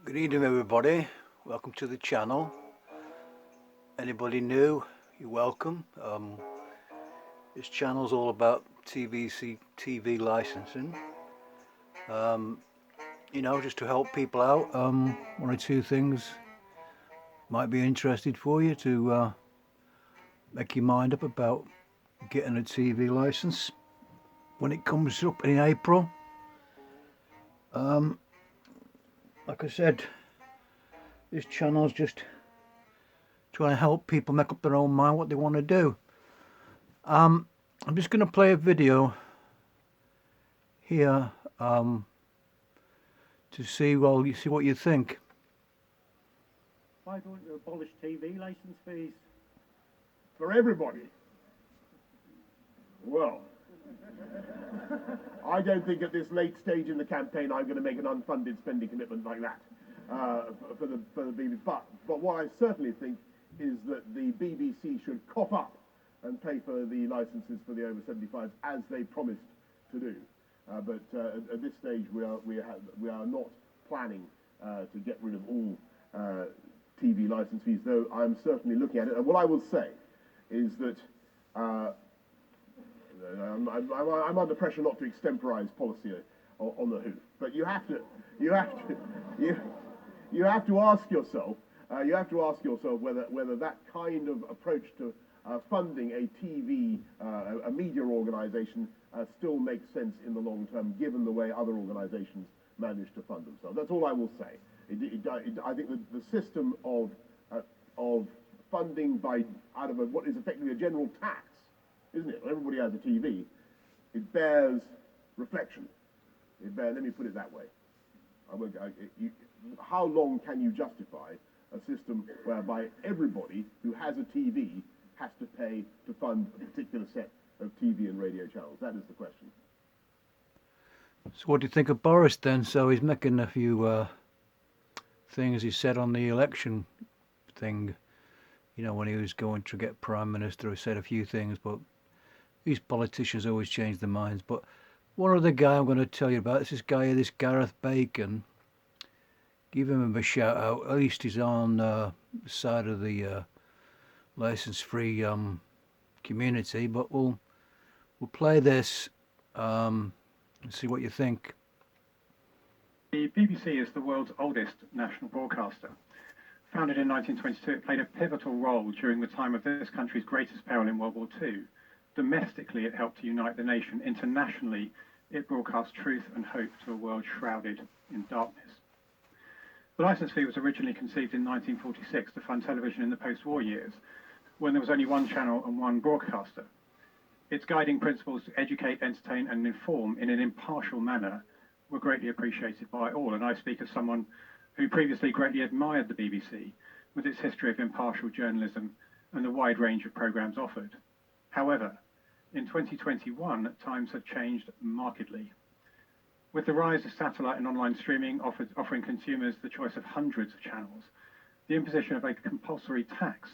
Good evening, everybody. Welcome to the channel. Anybody new, you're welcome. This channel's all about TV licensing. Um, just to help people out. One or two things might be interested for you to make your mind up about getting a TV license when it comes up in April. Like I said, this channel's just trying to help people make up their own mind what they want to do. I'm just going to play a video here to see, well, you see what you think. Why don't you abolish TV licence fees? For everybody? Well, I don't think at this late stage in the campaign I'm going to make an unfunded spending commitment like that for the BBC. But what I certainly think is that the BBC should cough up and pay for the licences for the over 75s as they promised to do. But at this stage we are not planning to get rid of all TV licence fees, though I'm certainly looking at it. And what I will say is that I'm under pressure not to extemporise policy on the hoof, but you have to ask yourself whether that kind of approach to funding a TV, a media organisation, still makes sense in the long term, given the way other organisations manage to fund themselves. That's all I will say. I think the system of funding out of what is effectively a general tax, isn't it? Everybody has a TV. It bears reflection. Let me put it that way. How long can you justify a system whereby everybody who has a TV has to pay to fund a particular set of TV and radio channels? That is the question. So what do you think of Boris then? So he's making a few things he said on the election thing. When he was going to get Prime Minister, he said a few things, but these politicians always change their minds. But one other guy I'm going to tell you about is this guy, this Gareth Bacon. Give him a shout out. At least he's on the side of the license-free community. But we'll play this and see what you think. The BBC is the world's oldest national broadcaster. Founded in 1922, it played a pivotal role during the time of this country's greatest peril in World War II. Domestically, it helped to unite the nation. Internationally, it broadcast truth and hope to a world shrouded in darkness. The licence fee was originally conceived in 1946 to fund television in the post-war years, when there was only one channel and one broadcaster. Its guiding principles to educate, entertain and inform in an impartial manner were greatly appreciated by all, and I speak as someone who previously greatly admired the BBC with its history of impartial journalism and the wide range of programmes offered. However, in 2021, times have changed markedly. With the rise of satellite and online streaming offering consumers the choice of hundreds of channels, the imposition of a compulsory tax,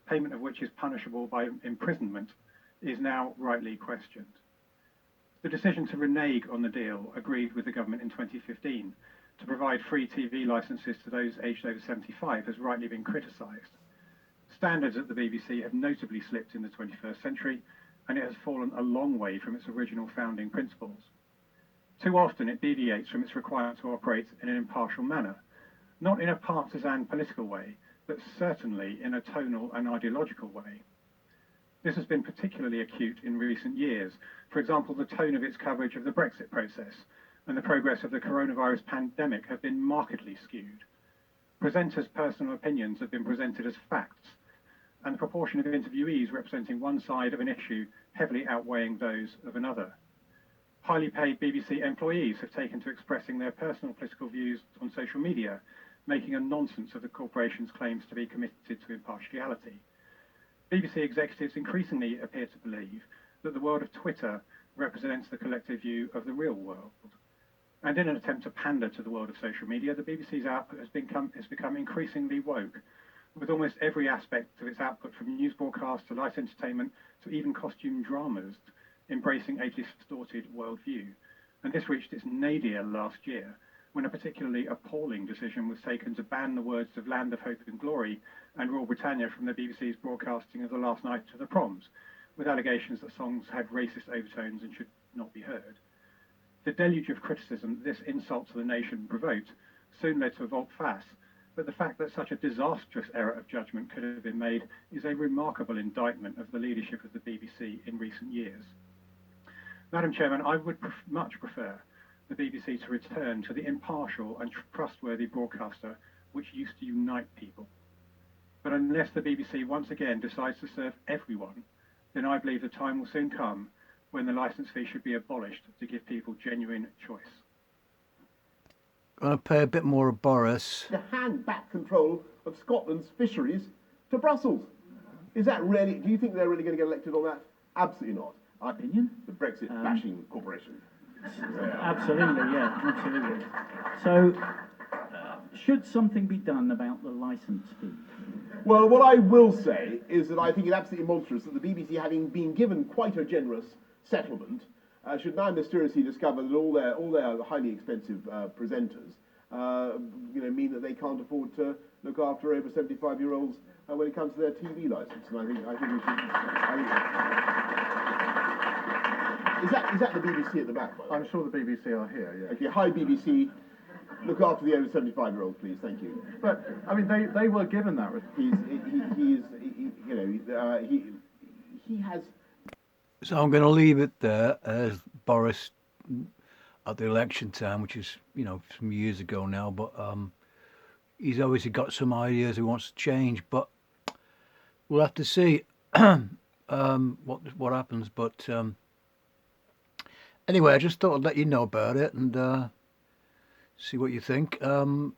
payment of which is punishable by imprisonment, is now rightly questioned. The decision to renege on the deal agreed with the government in 2015 to provide free TV licences to those aged over 75 has rightly been criticised. Standards at the BBC have notably slipped in the 21st century, and it has fallen a long way from its original founding principles. Too often it deviates from its requirement to operate in an impartial manner, not in a partisan political way, but certainly in a tonal and ideological way. This has been particularly acute in recent years. For example, the tone of its coverage of the Brexit process and the progress of the coronavirus pandemic have been markedly skewed. Presenters' personal opinions have been presented as facts, and the proportion of interviewees representing one side of an issue heavily outweighing those of another. Highly paid BBC employees have taken to expressing their personal political views on social media, making a nonsense of the corporation's claims to be committed to impartiality. BBC executives increasingly appear to believe that the world of Twitter represents the collective view of the real world. And in an attempt to pander to the world of social media, the BBC's output has become increasingly woke, with almost every aspect of its output, from news broadcasts to light entertainment to even costume dramas, embracing a distorted worldview. And this reached its nadir last year when a particularly appalling decision was taken to ban the words of Land of Hope and Glory and Royal Britannia from the BBC's broadcasting of The Last Night of the Proms, with allegations that songs had racist overtones and should not be heard. The deluge of criticism this insult to the nation provoked soon led to a volte-face, but the fact that such a disastrous error of judgment could have been made is a remarkable indictment of the leadership of the BBC in recent years. Madam Chairman, I would much prefer the BBC to return to the impartial and trustworthy broadcaster which used to unite people. But unless the BBC once again decides to serve everyone, then I believe the time will soon come when the licence fee should be abolished to give people genuine choice. Going to pay a bit more of Boris. To hand back control of Scotland's fisheries to Brussels. Is that really, do you think they're really going to get elected on that? Absolutely not. Opinion? The Brexit bashing corporation. Absolutely, yeah, absolutely. So, should something be done about the licence fee? Well, what I will say is that I think it's absolutely monstrous that the BBC, having been given quite a generous settlement, should now mysteriously discover that all their highly expensive presenters, mean that they can't afford to look after over 75-year-olds when it comes to their TV licence. And I think we should. Is that the BBC at the back? By the way? I'm sure the BBC are here, yeah. Okay, hi BBC. Look after the over 75-year-olds, please. Thank you. But I mean, they were given that. He has. So I'm going to leave it there as Boris at the election time, which is, some years ago now, but he's obviously got some ideas he wants to change, but we'll have to see what happens. But anyway, I just thought I'd let you know about it and see what you think. Because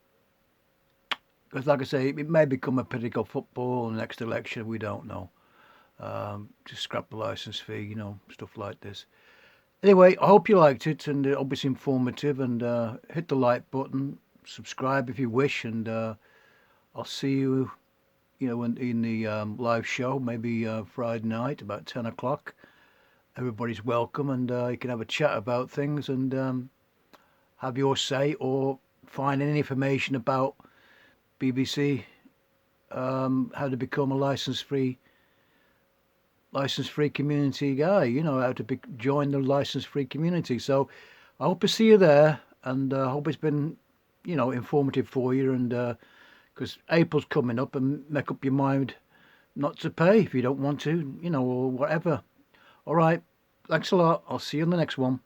like I say, it may become a political football in the next election, we don't know. Just scrap the licence fee, stuff like this. Anyway, I hope you liked it, and obviously informative, and hit the like button, subscribe if you wish, and I'll see you, in the live show, maybe Friday night, about 10 o'clock. Everybody's welcome, and you can have a chat about things, and have your say, or find any information about BBC, how to become a license-free community guy, how to join the license-free community. So I hope to see you there, and I hope it's been, informative for you, and because April's coming up, and make up your mind not to pay if you don't want to, or whatever. All right, thanks a lot. I'll see you in the next one.